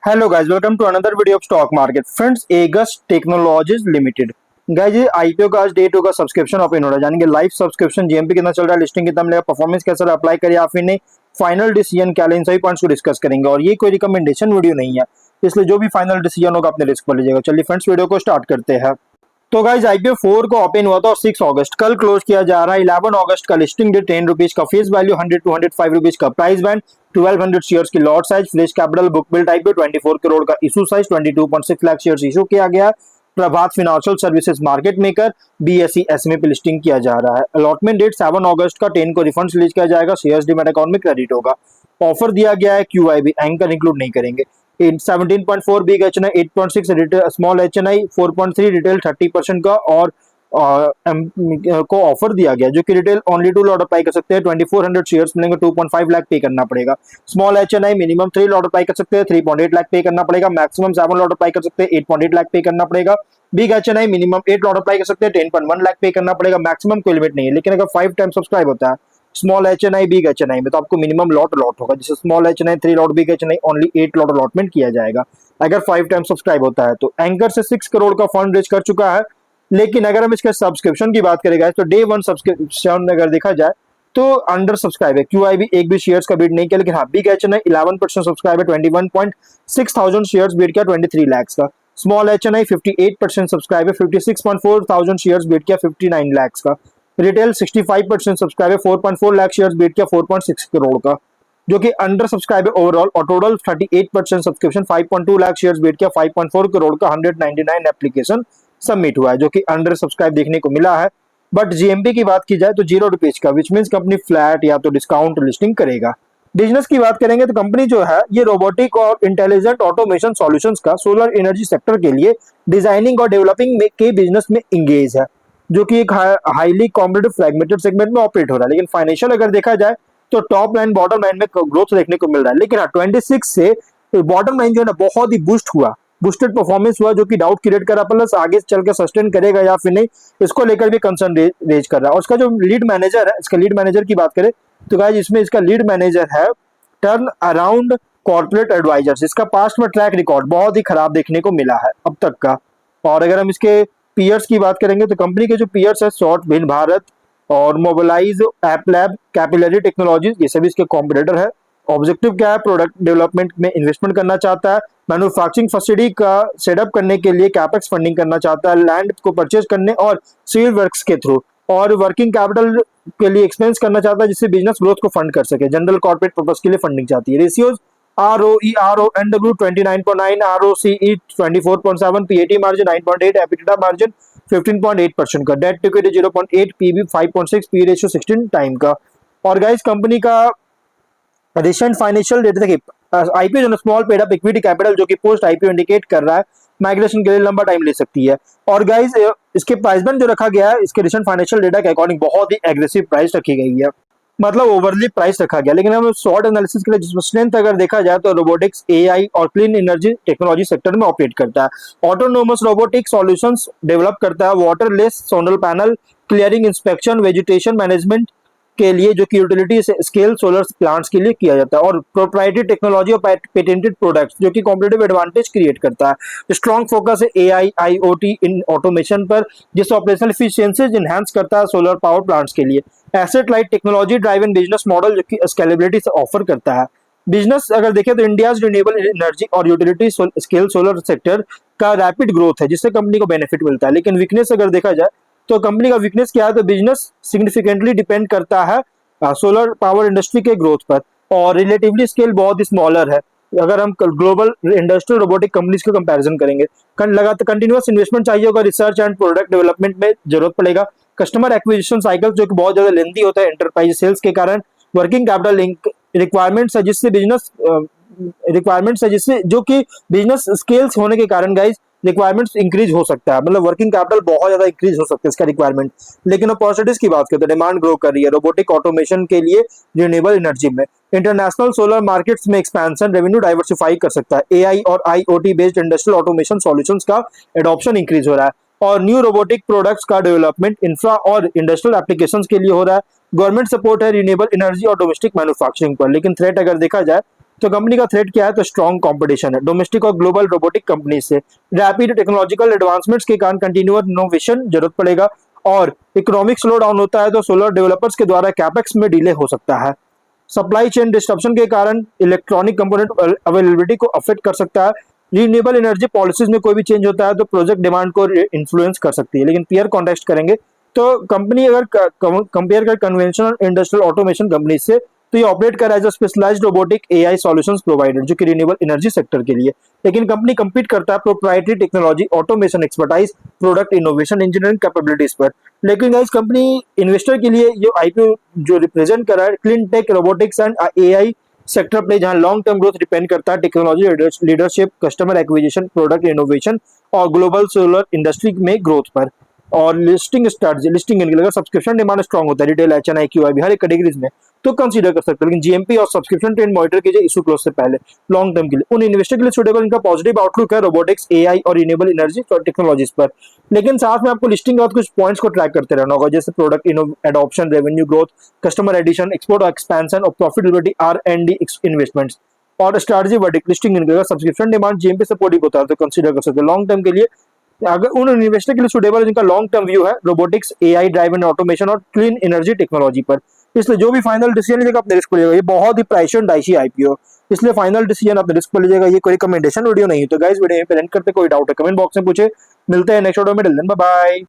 Hello guys, welcome to another video of stock market. Friends, एगस technologies limited guys, ये IPO का आज date होगा, सब्सक्रिप्शन ओपन हो रहा है, जानेंगे लाइव सब्सक्रिप्शन जीएमपी कितना चल रहा है, लिस्टिंग कितना मिलेगा, परफॉर्मेंस कैसा रहा, अप्लाई करिए या फिर नहीं, फाइनल डिसीजन क्या लें, इन सभी पॉइंट्स को डिस्कस करेंगे। और ये कोई रिकमेंडेशन वीडियो नहीं है, इसलिए जो भी फाइनल डिसीजन होगा अपने रिस्क पर लीजिएगा। चलिए फ्रेंड्स, वीडियो को स्टार्ट करते हैं। तो गाइज, आईपीओ 4 को ओपन हुआ था और 6 अगस्त कल क्लोज किया जा रहा है। 11 अगस्त का लिस्टिंग डेट, 10 रुपीज का फेस वैल्यू, 100 टू 105 रुपीज का प्राइस बैंड, 1200 शेयर्स की lot size, fresh capital, book build IPO 24 crore का issue size, 22.6 lakh shares issue किया गया। Prabhat financial services market maker BSE SME पे लिस्टिंग किया जा रहा है। अलॉटमेंट डेट 7 अगस्त का, 10 को रिफंड रिलीज किया जाएगा, शेयर्स डीमैट अकाउंट में क्रेडिट होगा। ऑफर दिया गया है क्यूआईबी, एंकर इंक्लूड नहीं करेंगे। 17.4 big HNI, 8.6 retail small HNI, 4.3 retail 30% का और को ऑफर दिया गया, जो कि रिटेल ओनली 2 लॉट अप्लाई कर सकते हैं। 2400 शेयर्स मिलेंगे, 2.5 लाख पे करना पड़ेगा। Small HNI minimum 3 lot apply कर सकते हैं, 3.8 लाख पे करना पड़ेगा। मैक्सिमम 7 लॉट अप्लाई कर सकते हैं, 8.8 लाख पे करना पड़ेगा। Big HNI minimum 8 lot apply कर सकते हैं, 10.1 लाख पे करना पड़ेगा। मैक्सिमम कोई लिमिट नहीं है, लेकिन अगर 5 टाइम सब्सक्राइब होता है स्मॉल एचएनआई बिग एचएनआई में, तो आपको मिनिमम लॉट होगा। जैसे small HNI 3 lot, big HNI only 8 lot allotment किया जाएगा अगर 5 टाइम सब्सक्राइब होता है। तो एंकर से 6 करोड़ का फंड रेज कर चुका है। लेकिन अगर हम इसके सब्सक्रिप्शन की बात करेंगे तो डे 1 सब्सक्रिप्शन अगर देखा जाए तो अंडर सब्सक्राइब है। क्यूआईबी एक भी शेयर्स का बिड नहीं किया, लेकिन हाँ, बिग एचएनआई 11% सब्सक्राइब है, 21.6 थाउजेंड शेयर्स बिड किया, 23 लाख का। स्मॉल एचएनआई 58% सब्सक्राइब है, 56.4 थाउजेंड शेयर्स बिड किया, 59 लाख का। रिटेल 65% सब्सक्राइब है, 4.4 लाख शेयर्स बिड किया, 4.6 करोड़ का, जो कि अंडर सब्सक्राइब है ओवरऑल। और total 38% subscription, 5.2 lakh shares bid किया, 5.4 करोड़ का, 199 एप्लीकेशन सबमिट हुआ है, जो कि अंडर सब्सक्राइब देखने को मिला है। बट जीएमपी की बात की जाए तो 0 रुपीज का, विच मीन्स कंपनी फ्लैट या तो डिस्काउंट लिस्टिंग करेगा। बिजनेस की बात करेंगे तो कंपनी जो है ये रोबोटिक और इंटेलिजेंट ऑटोमेशन सॉल्यूशंस का सोलर एनर्जी सेक्टर के लिए डिजाइनिंग और डेवलपिंग के बिजनेस में इंगेज है, जो कि एक हाईली कॉम्पिटिटिव फ्रैगमेंटेड सेगमेंट में ऑपरेट हो रहा है। लेकिन फाइनेंशियल अगर देखा जाए तो टॉप लाइन बॉटम लाइन में ग्रोथ देखने को मिल रहा है। लेकिन 26 से बॉटम लाइन जो है ना बहुत ही बूस्टेड परफॉर्मेंस हुआ, जो कि डाउट क्रिएट कर रहा, प्लस आगे चल के सस्टेन करेगा या फिर नहीं, इसको लेकर भी कंसर्न रेज कर रहा है। और इसका जो लीड मैनेजर है, इसका लीड मैनेजर की बात करें तो गाइस, इसमें इसका लीड मैनेजर है टर्न अराउंड कॉर्पोरेट एडवाइजर्स। इसका पास्ट में ट्रैक रिकॉर्ड बहुत ही खराब देखने को मिला है अब तक का। और अगर हम इसके पीयर्स की बात करेंगे तो कंपनी के जो पीयर्स है, शॉर्ट भिन्न भारत और मोबाइलाइज, ऐप लैब, कैपिलरी टेक्नोलॉजीज, ये सभी इसके कॉम्पिटिटर है। ऑब्जेक्टिव क्या है? प्रोडक्ट डेवलपमेंट में इन्वेस्टमेंट करना चाहता है, मैन्युफैक्चरिंग फैसिलिटी का सेटअप करने के लिए कैपेक्स फंडिंग करना चाहता है, लैंड को परचेज करने और सिविल वर्क्स के थ्रू, और वर्किंग कैपिटल के लिए एक्सपेंस करना चाहता है, जिससे बिजनेस ग्रोथ को फंड कर सके। जनरल कॉर्पोरेट पर्पस के लिए फंडिंग चाहती है। Ratios ROE, RONW 29.9, ROCE 24.7, PAT margin 9.8, EBITDA margin 15.8% का, debt to equity 0.8, PB 5.6, P ratio 16 time का। और गाइस, कंपनी का रिसेंट फाइनेंशियल डेटा देखिए, आईपीओ जो small paid up equity capital, जो कि पोस्ट आईपीओ इंडिकेट कर रहा है, माइग्रेशन के लिए लंबा टाइम ले सकती है। और गाइस, इसके प्राइस बैंड जो रखा गया है, इसके रिसेंट फाइनेंशियल डेटा के अकॉर्डिंग बहुत ही एग्रेसिव प्राइस रखी गई है, मतलब ओवरली प्राइस रखा गया। लेकिन हम शॉर्ट एनालिसिस के लिए जिसमें स्ट्रेंथ अगर देखा जाए तो रोबोटिक्स, एआई और क्लीन एनर्जी टेक्नोलॉजी सेक्टर में ऑपरेट करता है। ऑटोनोमस रोबोटिक सॉल्यूशंस डेवलप करता है, waterless solar panel, clearing, inspection, vegetation management के लिए, जो कि यूटिलिटी स्केल सोलर प्लांट्स के लिए किया जाता है। और प्रोप्राइटरी टेक्नोलॉजी और पेटेंटेड प्रोडक्ट्स, जो कि कॉम्पिटिटिव एडवांटेज क्रिएट करता है। स्ट्रॉन्ग फोकस है एआई, आईओटी इन ऑटोमेशन पर, जिससे ऑपरेशनल एफिशिएंसीज इनहैंस करता है सोलर पावर प्लांट्स के लिए। Asset light technology driven business model, जो कि स्केलेबिलिटी से ऑफर करता है। बिजनेस अगर देखें तो इंडिया रिन्यूएबल एनर्जी और यूटिलिटी स्केल सोलर सेक्टर का रैपिड ग्रोथ है, जिससे कंपनी को बेनिफिट मिलता है। लेकिन वीकनेस अगर देखा जाए तो कंपनी का वीकनेस क्या है, तो बिजनेस सिग्निफिकेंटली डिपेंड करता है सोलर पावर इंडस्ट्री के ग्रोथ पर, और रिलेटिवली स्केल बहुत ही स्मॉलर है अगर हम ग्लोबल इंडस्ट्रियल रोबोटिक कंपनीज के कंपैरिजन करेंगे। लगातार कंटिन्यूअस इन्वेस्टमेंट चाहिए होगा, रिसर्च एंड प्रोडक्ट डेवलपमेंट में जरूरत पड़ेगा। कस्टमर एक्विजिशन साइकिल, जो कि बहुत ज्यादा लेंथी होता है एंटरप्राइज सेल्स के कारण। वर्किंग कैपिटल रिक्वायरमेंट्स है, जिससे जो कि बिजनेस स्केल्स होने के कारण गाइज रिक्वायरमेंट्स इंक्रीज हो सकता है, मतलब वर्किंग कैपिटल बहुत ज्यादा इंक्रीज हो सकता है इसका रिक्वायरमेंट। लेकिन अपॉर्चुनिटीज की बात करते हैं, डिमांड ग्रो कर रही है रोबोटिक ऑटोमेशन के लिए, रिन्यूएबल एनर्जी में। इंटरनेशनल सोलर मार्केट्स में एक्सपेंशन, रेवेन्यू डाइवर्सिफाई कर सकता है। एआई और IoT based industrial automation solutions का एडॉप्शन इंक्रीज हो रहा है, और न्यू रोबोटिक प्रोडक्ट्स का डेवलपमेंट इंफ्रा और इंडस्ट्रियल एप्लीकेशंस के लिए हो रहा है। गवर्नमेंट सपोर्ट है रिन्यूएबल एनर्जी और डोमेस्टिक मैन्युफैक्चरिंग पर। लेकिन थ्रेट अगर देखा जाए तो कंपनी का थ्रेट क्या है, तो स्ट्रॉन्ग कंपटीशन है डोमेस्टिक और ग्लोबल रोबोटिक कंपनी से, रैपिड टेक्नोलॉजिकल एडवांसमेंट्स के कारण कंटिन्यूअस इनोवेशन जरूरत पड़ेगा, और इकोनॉमिक स्लो डाउन होता है तो सोलर डेवलपर्स के द्वारा कैपेक्स में डिले हो सकता है। सप्लाई चेन डिस्ट्रप्शन के कारण इलेक्ट्रॉनिक कंपोनेंट अवेलेबिलिटी को अफेक्ट कर सकता है। रिन्यूएबल एनर्जी पॉलिसीज में कोई भी चेंज होता है तो प्रोजेक्ट डिमांड को इन्फ्लुएंस कर सकती है। लेकिन पीयर कॉन्टेस्ट करेंगे तो कंपनी अगर कंपेयर कर कन्वेंशनल इंडस्ट्रियल ऑटोमेशन कंपनी से, तो ये ऑपरेट कर as a specialized robotic AI solutions provider जो कि रिन्यूएबल एनर्जी सेक्टर के लिए। लेकिन कंपनी compete करता है proprietary technology, automation expertise, product innovation, engineering capabilities पर। लेकिन गाइस कंपनी इन्वेस्टर के लिए ये आईपीओ जो रिप्रेजेंट कर रहा है clean tech, robotics and AI sector play, जहां लॉन्ग टर्म ग्रोथ डिपेंड करता है technology leadership, customer acquisition, product innovation और ग्लोबल सोलर इंडस्ट्री में ग्रोथ पर। और लिस्टिंग स्ट्रेटजी, लिस्टिंग अगर सब्सक्रिप्शन डिमांड स्ट्रॉन्ग होता है रिटेल, एचएनआई, क्यूआईबी हर एक कैटेगरीज में, तो कंसीडर कर सकते हैं। लेकिन जीएमपी और सब्सक्रिप्शन ट्रेंड मॉनिटर कीजिए इशू क्लोज से पहले। लॉन्ग टर्म के लिए उन इन्वेस्टर के लिए सुटेबल इनका पॉजिटिव आउटलुक है रोबोटिक्स, एआई और रिन्यूएबल एनर्जी और टेक्नोलॉजीज पर। लेकिन साथ में आपको लिस्टिंग के बाद कुछ पॉइंट्स को ट्रैक करते रहना होगा, जैसे product adoption, revenue growth, customer addition, export और एक्सपेंशन और प्रॉफिटेबिलिटी, R&D इन्वेस्टमेंट्स और स्ट्रैटेजी वर्डिक। लिस्टिंग इनका सब्सक्रिप्शन डिमांड जीएमपी सपोर्टिव होता है तो कंसीडर कर सकते हैं। लॉन्ग टर्म के लिए अगर उन इन्वेस्टर के लिए सुटेबल है जिनका लॉन्ग टर्म व्यू है रोबोटिक्स, एआई ड्राइवन ऑटोमेशन और क्लीन एनर्जी टेक्नोलॉजी पर। इसलिए जो भी फाइनल डिसीजन लीजिएगा अपने रिस्क पर लीजिएगा। ये बहुत ही प्राइस डाइसी आईपीओ, इसलिए फाइनल डिसीजन अपने रिस्क पर लीजिएगा। ये कोई रिकमेंडेशन वीडियो नहीं है। तो गाइस वीडियो में करते कोई डाउट है कमेंट बॉक्स में पूछे। मिलते हैं नेक्स्ट वीडियो में, बाय बाय।